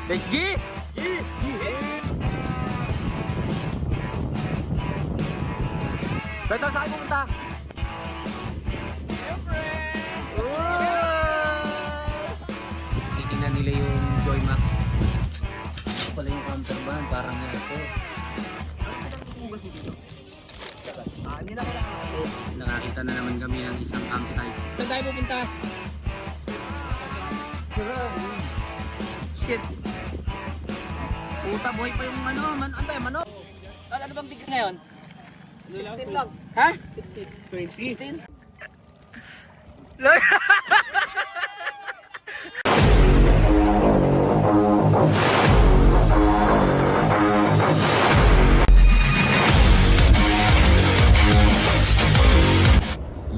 Let's G! Beto, saan kayo pupunta? Titingnan nila yung Joy Max. Ito pala yung camper van, parang ito. Nakakita na naman kami ng isang campsite. Saan tayo pupunta? Shit! Puta, buhay pa yung ano ba yung manok? Ano bang degree ngayon? 16 lang. Ha? 16. 20.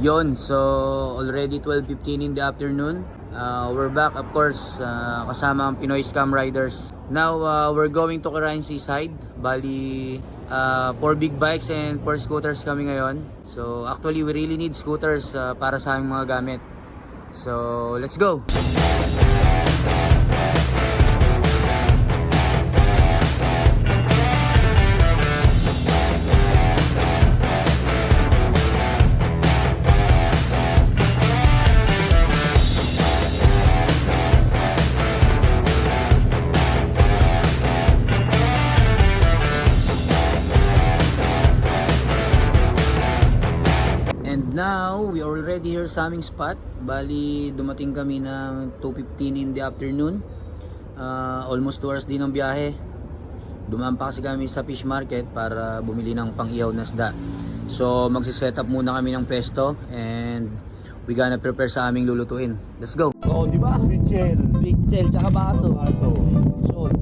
Yon, so already 12:15 in the afternoon. We're back, of course, kasama ang Pinoy Scam Riders. Now, we're going to Karain Seaside. Bali, 4 big bikes and 4 scooters kami ngayon. So, actually, we really need scooters para sa aming mga gamit. So, let's go! And now, we are already here sa aming spot. Bali, dumating kami ng 2:15 in the afternoon. Almost 2 hours din ang biyahe. Dumaan pa kasi kami sa fish market para bumili ng pang-ihaw na isda. So, magsiset up muna kami ng pesto and we gonna prepare sa aming lulutuin. Let's go! Oo, di ba? Pichel, tsaka baso. Shoot.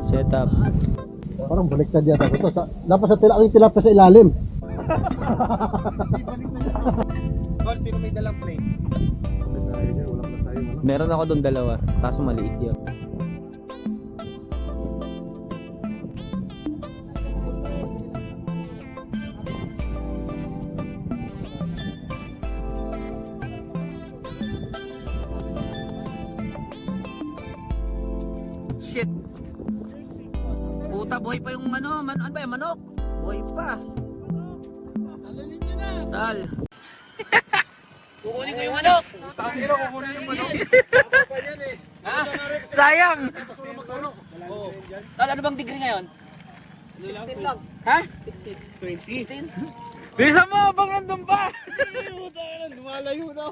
Set up. Parang baliktad yata ito. Dapat sa ang tilapia sa ilalim. Call, sino may dalang plate? Meron ako doon 2, kaso maliit yun. Shit! Puta, buhay pa yung ano ba yung manok? Buhay pa! Tal! Kukunin ko yung manok! Tangiro, kukunin yung manok. Ha? Sayang! Tal, ano bang degree ngayon? 16 lang. Ha? 16. 20. Bilisan mo, bang nandun pa! Lumalayo na.